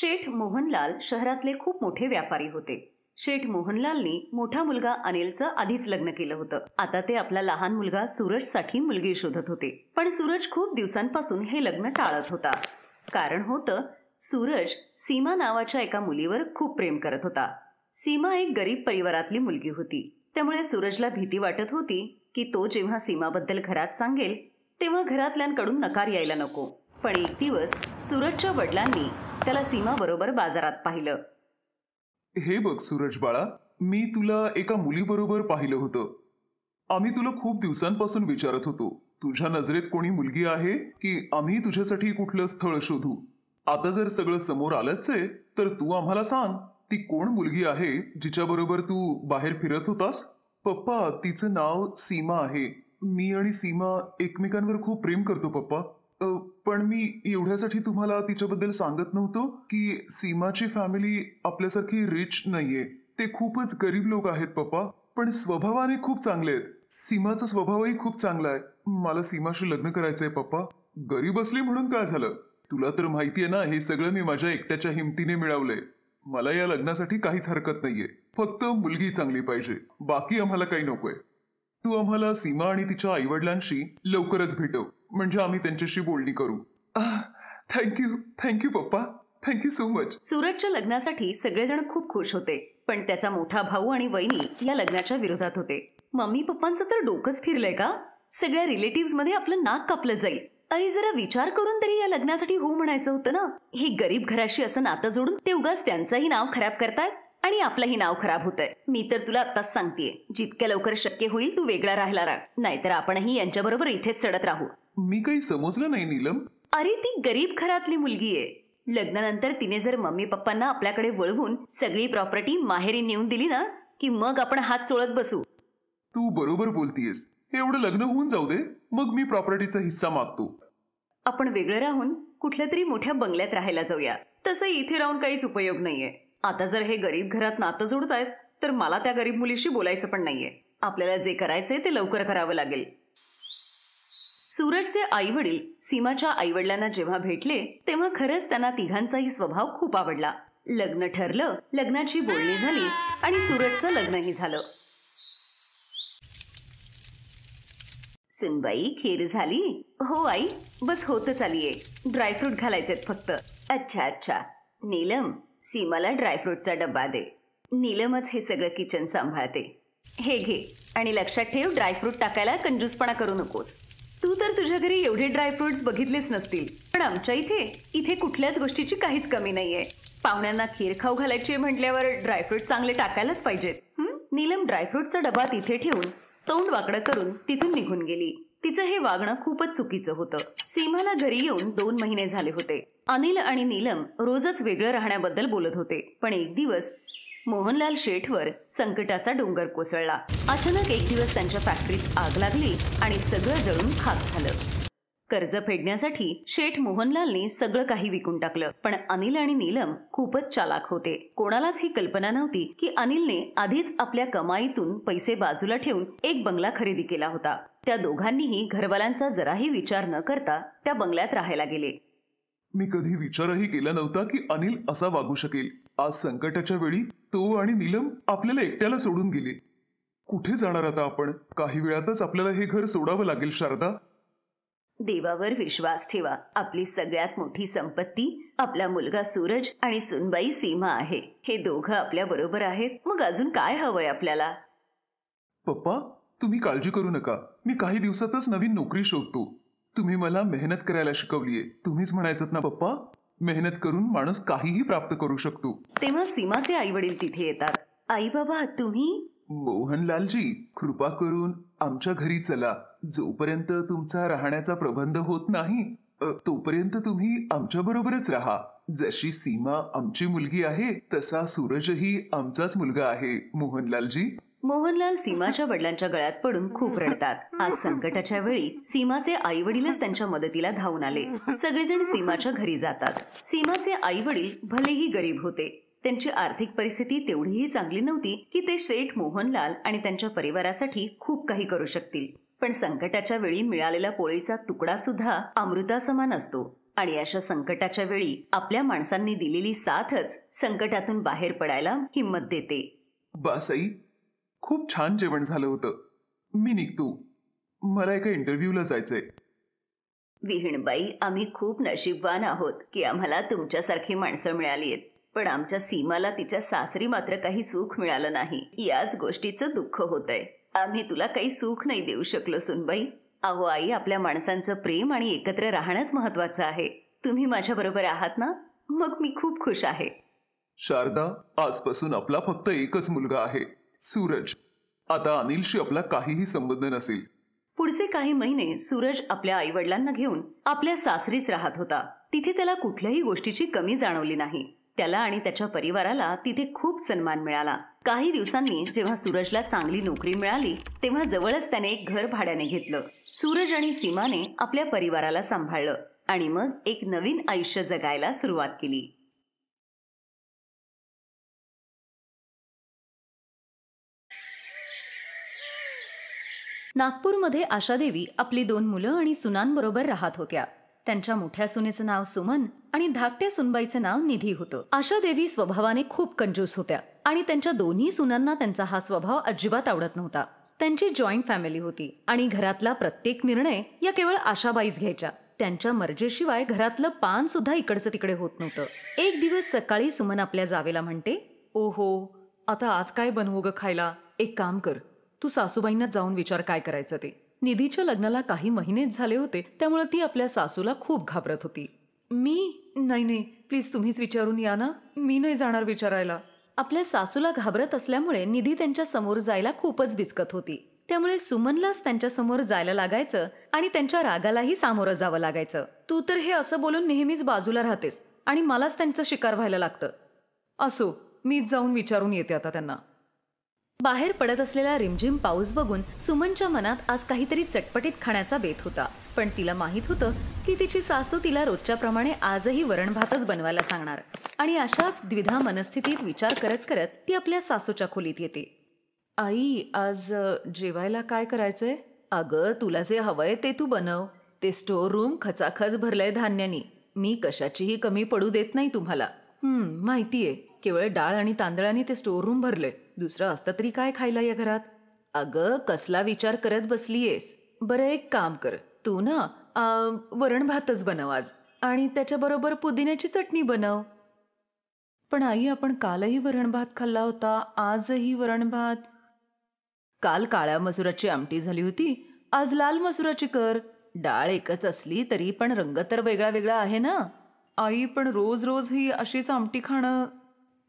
शेठ मोहनलाल शहरातले खूप मोठे व्यापारी होते। शेठ मोहनलालनी मोठा मुलगा अनिलचं आधीच लग्न केलं होतं। आता ते आपला लहान मुलगा सूरजसाठी मुलगी शोधत होते, पण सूरज खूप दिवसांपासून हे लग्न टाळत होता। कारण होतं, सूरज सीमा नावाच्या एका मुलीवर खूप प्रेम करत होता। सीमा एक गरीब परिवारातली मुलगी होती, त्यामुळे सूरजला भीती वाटत होती की तो जेव्हा सीमाबद्दल घरात सांगेल तेव्हा घरातल्यांकडून नकार यायला नको। पण एक दिवस सूरजच्या वडिलांनी त्याला सीमा बरोबर बाजारात पाहिलं। हे बघ सूरज बाळा, मी तुला एका मुलीबरोबर पाहिलं होतं। आम्ही तुला खूप दिवसांपासून विचारत होतो, तुझ्या नजरेत कोणी मुलगी आहे की आम्ही तुझ्यासाठी कुठलं स्थळ शोधू। आता जर सगळं समोर आलंच आहे तर तू आम्हाला सांग, ती कोण मुलगी आहे जिच्याबरोबर तू बाहेर फिरत होतास? पप्पा, तिचं नाव सीमा आहे। मी आणि सीमा एकमेकांवर खूप प्रेम करतो पप्पा। पण मी एवढ्यासाठी तुम्हाला तिच्याबद्दल सांगत नव्हतो की सीमाची फॅमिली आपल्यासारखी रिच नाहीये, ते खूपच गरीब लोक आहेत पप्पा, पण स्वभावाने खूप चांगले आहेत। सीमाचा स्वभावही खूप चांगला आहे। मला सीमाशी लग्न करायचंय पप्पा। गरीब असली म्हणून काय झालं? तुला तर माहितीये ना, हे सगळं मी माझ्या एकट्याच्या हिमतीने मिळवलंय। मला या लग्नासाठी काहीच हरकत नाहीये, फक्त मुलगी चांगली पाहिजे, बाकी आम्हाला काही नकोय। तू आम्हाला सीमा आणि तिच्या आईवडिलांशी लवकरच भेटव, म्हणजे आम्ही त्यांच्याशी बोलणी करू। थँक्यू पप्पा, थँक्यू सो मच। सूरजच्या लग्नासाठी सगळेजण खूप खुश होते, पण त्याचा मोठा भाऊ आणि वहिनी या लग्नाच्या विरोधात होते। मम्मी पप्पांचं तर डोकंच फिरलंय का? सगळ्या रिलेटिव्ह मध्ये आपलं नाक कापलं जाईल। अरे जरा विचार करून तरी या लग्नासाठी हो म्हणायचं होतं ना। हे गरीब घराशी असं नातं जोडून ते उगाच त्यांचंही नाव खराब करतायत आणि आपलंही नाव खराब होतंय। मी तर तुला आत्ताच सांगतेय, जितक्या लवकर शक्य होईल तू वेगळा राहायला राह, नाहीतर आपणही यांच्याबरोबर इथेच सडत राहू। मी काही समजलं नाही नीलम। अरे ती गरीब घरातली मुलगी आहे। लग्नानंतर तिने जर मम्मी पप्पांना आपल्याकडे वळवून सगळी प्रॉपर्टी माहेरी नेऊन दिली ना, की मग आपण हात चोळत बसू। तू बरोबर बोलतीयस। एवढं लग्न होऊन जाऊ दे, मग मी प्रॉपर्टीचा हिस्सा मागतो। आपण वेगळं राहून कुठल्या तरी मोठ्या बंगल्यात राहायला जाऊया। तसं इथे राहून काहीच उपयोग नाहीये। आता जर हे गरीब घरात नातं जोडतायत तर मला त्या गरीब मुलीशी बोलायचं पण नाहीये। आपल्याला जे करायचंय ते लवकर करावं लागेल। सूरजचे आई वडील सीमाच्या आईवडिलांना जेव्हा भेटले तेव्हा खरंच त्यांना तिघांचाही स्वभाव खूप आवडला। लग्न ठरलं, लग्नाची बोलणी झाली आणि सूरजचं लग्नही झालं। सुनबाई, खीर झाली? हो आई, बस होतच आलीये, ड्रायफ्रूट घालायचेत फक्त। अच्छा, नीलम, सीमाला ड्रायफ्रूटचा डब्बा दे। नीलमच हे सगळं किचन सांभाळते। हे घे, आणि लक्षात ठेव, ड्रायफ्रूट टाकायला कंजूसपणा करू नकोस। तू तर तुझ्या घरी एवढे ड्रायफ्रुट्स बघितलेच नसतील, पण आमच्या इथे कुठल्याच गोष्टीची काहीच कमी नाहीये। पाहुण्यांना खीर खाऊ घालायची म्हटल्यावर ड्रायफ्रूट चांगले टाकायलाच पाहिजेत। नीलम ड्रायफ्रूटचा डबा तिथे ठेवून तोंड वाकडं करून तिथून निघून गेली। तिचं हे वागणं खूपच चुकीचं होतं। सीमाला घरी येऊन 2 महिने झाले होते। अनिल आणि नीलम रोजच वेगळं राहण्याबद्दल बोलत होते, पण एक दिवस मोहनलाल शेठवर संकटाचा डोंगर कोसळला। अचानक एक दिवस त्यांच्या फॅक्टरीत आग लागली आणि सगळं जळून खाक झालं। कर्ज फेडण्यासाठी शेठ मोहनलालनी सगळं काही विकून टाकलं, पण अनिल आणि नीलम खूपच चालाक होते। कोणालाच ही कल्पना नव्हती की अनिलने आधीच आपल्या कमाईतून पैसे बाजूला ठेवून एक बंगला खरेदी केला होता। त्या दोघांनीही घरवाल्यांचा जराही विचार न करता त्या बंगल्यात राहायला गेले। मी कधी विचारही केला नव्हता की अनिल असा वागू शकेल। आज संकटाच्या वेळी तो आणि नीलम आपल्याला एकट्याला सोडून गेले। कुठे जाणार आता आपण? काही वेळातच आपल्याला हे घर सोडावं लागेल शारदा। देवावर विश्वास ठेवा, आपली सगळ्यात मोठी संपत्ती आपला मुलगा सूरज आणि सुनबाई सीमा आहे। हे दोघं आपल्या बरोबर आहेत, मग अजून काय हवंय आपल्याला? पप्पा, तुम्ही काळजी करू नका, मी काही दिवसातच नवीन नोकरी शोधतो। तुम्ही मला मेहनत करायला शिकवलीये। तुम्हीच म्हणायचं ना पप्पा, मेहनत करून माणूस काहीही प्राप्त करू शकतो। तेव्हा सीमाचे आई वडील तिथे येतात। आई बाबा, तुम्ही? मोहनलालजी, कृपा करून आमच्या घरी चला। जोपर्यंत तुमचा राहण्याचा प्रबंध होत नाही तोपर्यंत तुम्ही आमच्या बरोबरच राहा। जशी सीमा आमची मुलगी आहे तसा सूरजही आमचाच मुलगा आहे। मोहनलालजी। मोहनलाल सीमाच्या वडिलांच्या गळ्यात पडून खूप रडतात। आज संकटाच्या वेळी सीमाचे आई वडीलच त्यांच्या मदतीला धावून आले। सगळेजण सीमाच्या घरी जातात। सीमाचे आई वडील भलेही गरीब होते, त्यांची आर्थिक परिस्थिती तेवढीही चांगली नव्हती की ते शेठ मोहनलाल आणि त्यांच्या परिवारासाठी खूप काही करू शकतील। पण संकटाच्या वेळी मिळालेला पोळीचा तुकडा सुद्धा अमृतासमान असतो। आणि अशा संकटाच्या वेळी आपल्या माणसांनी दिलेली साथच संकटातून बाहेर पडायला हिंमत देते. बस आई, खूप छान जेवण झालं होतं. मी निघतो, मला एका इंटरव्ह्यूला जायचंय. विहीणबाई, आम्ही खूप नशीबवान आहोत की आम्हाला तुमच्यासारखी माणसं मिळाली आहेत. पण आमच्या सीमाला तिच्या सासरी मात्र काही सुख मिळालं नाही. याच गोष्टीचं दुःख होतंय. आम्ही तुला काही सुख नाही देऊ शकलो सुनबाई. अहो आई, आपल्या माणसांचं प्रेम आणि एकत्र राहणंच महत्वाचं आहे. तुम्ही माझ्या बरोबर आहात ना? मग मी खूप खुश आहे. शारदा, आजपासून आपला फक्त एकच मुलगा आहे, सूरज. आता अनिलशी आपला काहीही संबंध नसेल. पुढचे काही महिने सूरज आपल्या आईवडिलांना घेऊन आपल्या सासरीच राहत होता. तिथे त्याला कुठल्याही गोष्टीची कमी जाणवली नाही. त्याला आणि त्याच्या परिवाराला तिथे खूप सन्मान मिळाला. काही दिवसांनी जेव्हा सूरजला चांगली नोकरी मिळाली तेव्हा जवळच त्याने एक घर भाड्याने घेतलं. सूरज आणि सीमाने आपल्या परिवाराला सांभाळलं आणि मग एक नवीन आयुष्य जगायला सुरुवात केली. नागपूरमध्ये आशादेवी आपली 2 मुलं आणि सुनांबरोबर राहत होत्या. त्यांच्या मोठ्या सुनेचं नाव सुमन आणि धाकट्या सुनबाईचं नाव निधी होतं. आशादेवी स्वभावाने खूप कंजूस होत्या आणि त्यांच्या दोन्ही सुनांना त्यांचा हा स्वभाव अजिबात आवडत नव्हता. त्यांची जॉईंट फॅमिली होती आणि घरातला प्रत्येक निर्णय या केवळ आशाबाईच घ्यायच्या. त्यांच्या मर्जीशिवाय घरातलं पान सुद्धा इकडचं तिकडे होत नव्हतं. एक दिवस सकाळी सुमन आपल्या जावेला म्हणते, ओहो, आता आज काय बनवू ग खायला? एक काम कर, तू सासूबाईंना जाऊन विचार काय करायचं ते. निधीच्या लग्नाला काही महिनेच झाले होते, त्यामुळे ती आपल्या सासूला खूप घाबरत होती. नाही, प्लीज तुम्हीच विचारून या ना, मी नाही जाणार विचारायला. आपल्या सासूला घाबरत असल्यामुळे निधी त्यांच्या समोर जायला खूपच बिचकत होती. त्यामुळे सुमनलाच त्यांच्या समोर जायला लागायचं आणि त्यांच्या रागालाही सामोरं जावं लागायचं. तू तर हे असं बोलून नेहमीच बाजूला राहतेस आणि मलाच त्यांचं शिकार व्हायला लागतं. असो, मीच जाऊन विचारून येते आता त्यांना. बाहेर पडत असलेला रिमझिम पाऊस बघून सुमनच्या मनात आज काहीतरी चटपटीत खाण्याचा बेत होता. पण तिला माहित होतं की तिची सासू तिला रोजच्या प्रमाणे आजही वरण भातच बनवायला सांगणार. आणि अशाच द्विधा मनस्थितीत विचार करत करत ती आपल्या सासूच्या खोलीत येते. आई, आज जेवायला काय करायचंय? अगं, तुला जे हवंय ते तू बनव. ते स्टोर रूम खचाखच भरलंय धान्यानी. मी कशाचीही कमी पडू देत नाही तुम्हाला. माहितीये, केवळ डाळ आणि तांदळाने ते स्टोर रूम भरले. दुसरं असतं तरी काय खायला या घरात? अगं, कसला विचार करत बसलीयेस? बरं, एक काम कर, तू ना वरण भातच बनव आज आणि त्याच्याबरोबर पुदिन्याची चटणी बनव. पण आई, आपण कालही वरण भात खाल्ला होता, आजही वरण भात. काल काळ्या मसुराची आमटी झाली होती, आज लाल मसुराची कर. डाळ एकच असली तरी पण रंग तर वेगळा वेगळा आहे ना. आई, पण रोज रोज ही अशीच आमटी खाणं.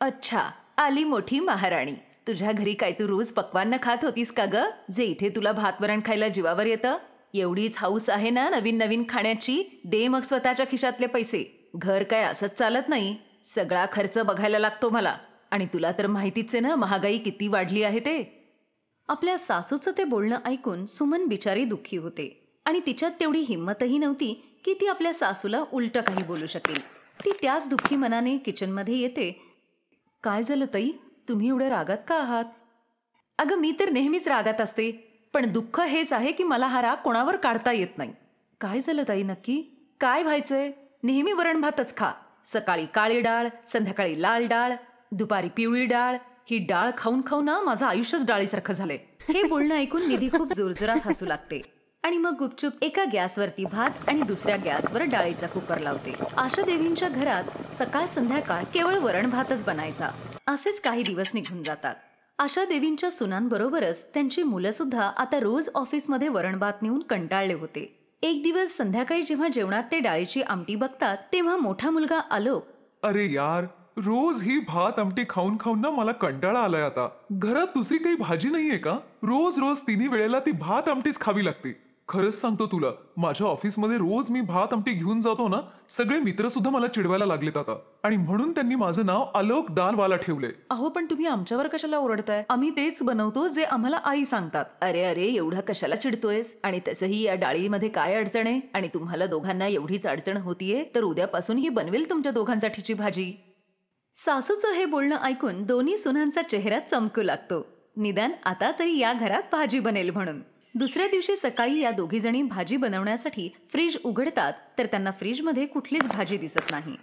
अच्छा, आली मोठी महाराणी. तुझ्या घरी काय तू रोज पक्वान्न खात होतीस का ग, जे इथे तुला भात वरण खायला जीवावर येतं? एवढीच हौस आहे ना नवीन नवीन खाण्याची? दे मग स्वतःच्या खिशातले पैसे. घर काय असंच चालत नाही, सगळा खर्च बघायला लागतो मला. आणि तुला तर माहितीच आहे ना महागाई किती वाढली आहे ते. आपल्या सासूचं ते बोलणं ऐकून सुमन बिचारी दुःखी होते आणि तिच्यात तेवढी हिंमतही नव्हती की ती आपल्या सासूला उलटं काही बोलू शकेल. ती त्याच दुःखी मनाने किचनमध्ये येते. काय झालं ताई, तुम्ही एवढ्या रागात का आहात? अगं, मी तर नेहमीच रागात असते, पण दुःख हेच आहे की मला हा राग कोणावर काढता येत नाही. काय झालं ताई नक्की? काय व्हायचंय? नेहमी वरण भातच खा. सकाळी काळी डाळ, संध्याकाळी लाल डाळ, दुपारी पिवळी डाळ. ही डाळ खाऊन खाऊन ना माझं आयुष्यच डाळीसारखं झालंय. हे बोलणं ऐकून निधी खूप जोरजोरात हसू लागते आणि मग गुपचूप एका गॅसवरती भात आणि दुसऱ्या गॅसवर डाळीचा कुकर लावते. आशादेवींच्या घरात सकाळ संध्याकाळ केवळ वरण भातच बनायचा. असेच काही दिवस निघून जातात. आशादेवींच्या सुनांबरोबरच त्यांची मुलं सुद्धा आता रोज ऑफिसमध्ये वरण भात नेऊन कंटाळले होते. एक दिवस संध्याकाळी जेव्हा जेवणात ते डाळीची आमटी बघतात तेव्हा मोठा मुलगा आलोक, अरे यार, रोज ही भात आमटी खाऊन खाऊन ना मला कंटाळा आलाय आता. घरात दुसरी काही भाजी नाहीये का? रोज रोज तिन्ही वेळेला ती भात आमटीच खावी लागते. खरंच सांगतो तुला, माझ्या ऑफिसमध्ये रोज मी भात आमटी घेऊन जातो ना, सगळे मित्र सुद्धा मला चिडवायला लागलेत आता. आणि म्हणून त्यांनी माझं नाव आलोक दालवाला ठेवलंय. अहो, पण तुम्ही आमच्यावर कशाला ओरडताय? आम्ही तेच बनवतो जे आम्हाला आई सांगतात. अरे अरे, एवढा कशाला चिडतोयस? आणि तसंही या डाळीमध्ये काय अडचण आहे? आणि तुम्हाला दोघांना एवढीच अडचण होतीये तर उद्यापासून ही बनवेल तुमच्या दोघांसाठीची भाजी. सासूचं हे बोलणं ऐकून दोन्ही सुनांचा चेहरा चमकू लागतो. निदान आता तरी या घरात भाजी बनेल म्हणून. दुसऱ्या दिवशी सकाळी या दोघीजणी भाजी बनवण्यासाठी फ्रीज उघडतात तर त्यांना फ्रीजमध्ये कुठलीच भाजी दिसत नाही.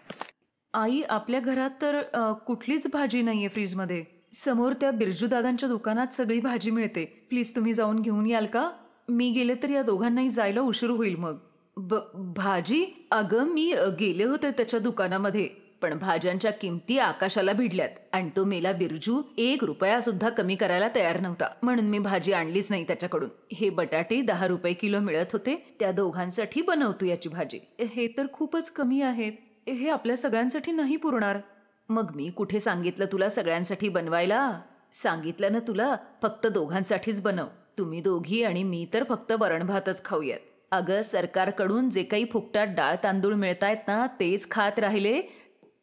आई, आपल्या घरात तर कुठलीच भाजी नाहीये फ्रीजमध्ये. समोर त्या बिरजू दादांच्या दुकानात सगळी भाजी मिळते. प्लीज तुम्ही जाऊन घेऊन याल का? मी गेले तर या दोघांनाही जायला उशीर होईल मग. भाजी? अगं, मी गेले होते त्याच्या दुकानामध्ये, पण भाज्यांच्या किमती आकाशाला भिडल्यात आणि तो मेला बिरजू 1 रुपया सुद्धा कमी करायला तयार नव्हता, म्हणून मी भाजी आणलीच नाही त्याच्याकडून. हे बटाटे 10 रुपये किलो मिळत होते, त्या दोघांसाठी बनवतो याची भाजी. हे तर खूपच कमी आहेत. हे आपल्या सगळ्यांसाठी नाही पुरणार. मग मी कुठे सांगितलं तुला सगळ्यांसाठी बनवायला? सांगितलं ना तुला, फक्त दोघांसाठीच बनव. तुम्ही दोघी आणि मी तर फक्त वरण भातच खाऊयात. अगं, सरकारकडून जे काही फुकटात डाळ तांदूळ मिळतायत ना, तेच खात राहिले.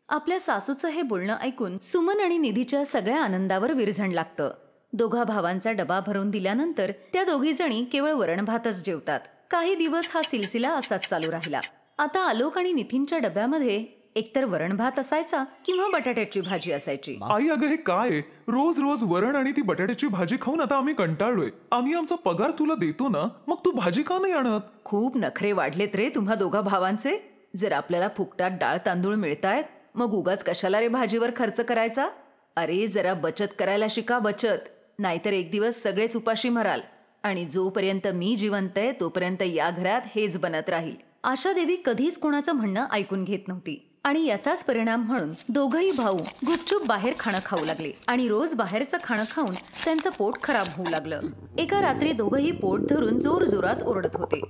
आपल्या सासूचं हे बोलणं ऐकून सुमन आणि निधीच्या सगळ्या आनंदावर विरझण लागतं. दोघा भावांचा डबा भरून दिल्यानंतर त्या दोघी जणी केवळ वरण भातच जेवतात. काही दिवस हा सिलसिला असाच चालू राहिला. आता आलोक आणि नितीनच्या डब्यामध्ये एकतर वरण भात असायचा किंवा बटाट्याची भाजी असायची. आई, अगं हे काय? रोज रोज वरण आणि ती बटाट्याची भाजी खाऊन आता आम्ही कंटाळलोय. आम्ही आमचा पगार तुला देतो ना, मग तू भाजी का नाही आणत? खूप नखरे वाढलेत रे तुम्हा दोघा भावांचे. जर आपल्याला फुकटात डाळ तांदूळ मिळतायत, मग उगाच कशाला रे भाजीवर खर्च करायचा? अरे, जरा बचत करायला शिका, बचत. नाहीतर एक दिवस सगळेच उपाशी मराल. आणि जोपर्यंत मी जिवंत आहे तोपर्यंत या घरात हेच बनत राहील. आशा देवी कधीच कोणाचं म्हणणं ऐकून घेत नव्हती आणि याचाच परिणाम म्हणून दोघही भाऊ गुपचूप बाहेर खाणं खाऊ लागले आणि रोज बाहेरचं खाणं खाऊन त्यांचं पोट खराब होऊ लागलं. एका रात्री दोघही पोट धरून जोर जोरात ओरडत होते.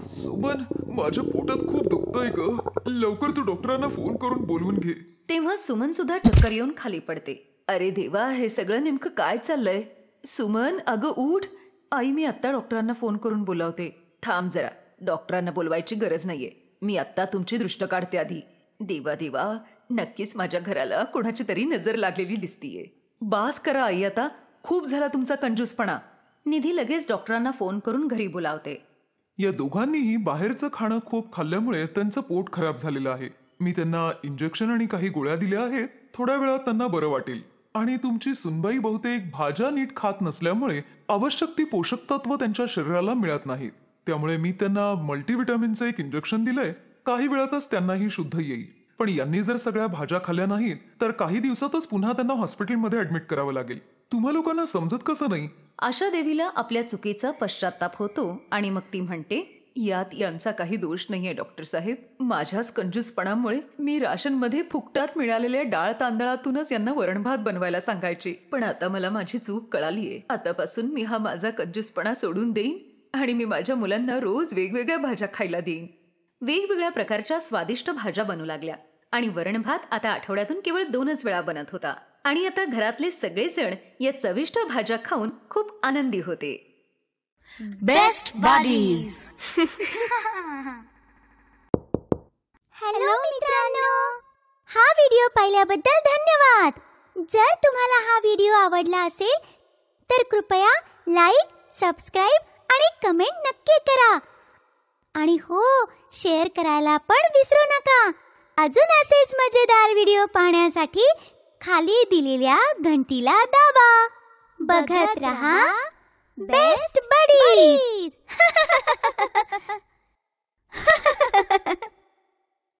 सुमन, माझ्या पोटात खूप दुखतंय ग. लवकर तू डॉक्टरांना फोन करून बोलवून घे. तेव्हा सुमन सुद्धा चक्कर येऊन खाली पडते. अरे देवा, हे सगळं नेमकं काय चाललंय? सुमन, अगं उठ. आई, मी आत्ता डॉक्टरांना फोन करून बोलावते. थांब जरा, डॉक्टरांना बोलवायची गरज नाहीये. मी आत्ता तुमची दृष्ट काढते आधी. देवा देवा, नक्कीच माझ्या घराला कोणाची तरी नजर लागलेली दिसतीये. बास करा आई, आता खूप झाला तुमचा कंजूसपणा. निधी लगेच डॉक्टरांना फोन करून घरी बोलावते. या दोघांनीही बाहेरचं खाणं खूप खाल्ल्यामुळे त्यांचं पोट खराब झालेलं आहे. मी त्यांना इंजेक्शन आणि काही गोळ्या दिल्या आहेत. थोड्या वेळात त्यांना बरं वाटेल. आणि तुमची सुनबाई बहुतेक भाज्या नीट खात नसल्यामुळे आवश्यक ती पोषक तत्व त्यांच्या शरीराला मिळत नाहीत. त्यामुळे मी त्यांना मल्टीव्हिटॅमिनचं एक इंजेक्शन दिलंय. काही वेळातच त्यांनाही शुद्ध येईल. पण यांनी जर सगळ्या भाज्या खाल्ल्या नाहीत तर काही दिवसातच पुन्हा त्यांना हॉस्पिटलमध्ये ऍडमिट करावं लागेल. तुम्हा लोकांना समजत कसं नाही? आशा देवीला आपल्या चुकीचा पश्चाताप होतो आणि मग ती म्हणते, यात यांचा काही दोष नाहीये डॉक्टर साहेब. माझ्याच कंजूसपणामुळे मी राशनमध्ये फुकटात मिळालेल्या डाळ तांदळातूनच यांना वरण भात बनवायला सांगायची. पण आता मला माझी चूक कळालीये. आतापासून मी हा माझा कंजूसपणा सोडून देईन आणि मी माझ्या मुलांना रोज वेगवेगळ्या भाज्या खायला देईन. वेगवेगळ्या प्रकारच्या स्वादिष्ट भाज्या बनू लागल्या आणि वरण भात आता आठवड्यातून केवळ 2च वेळा बनत होता. आणि आता घरातले सगळेजण या चविष्ट भाज्या खाऊन खूप आनंदी होते. Best buddies. हॅलो मित्रांनो, हा व्हिडिओ पाहिल्याबद्दल धन्यवाद. जर तुम्हाला हा व्हिडिओ आवडला असेल तर कृपया लाईक, सबस्क्राईब आणि कमेंट नक्की करा. आणि हो, शेअर करायला पण विसरू नका. अजून असेच मजेदार व्हिडिओ पाहण्यासाठी खाली दिलेल्या घंटीला दाबा. बघत रहा बेस्ट बडीज.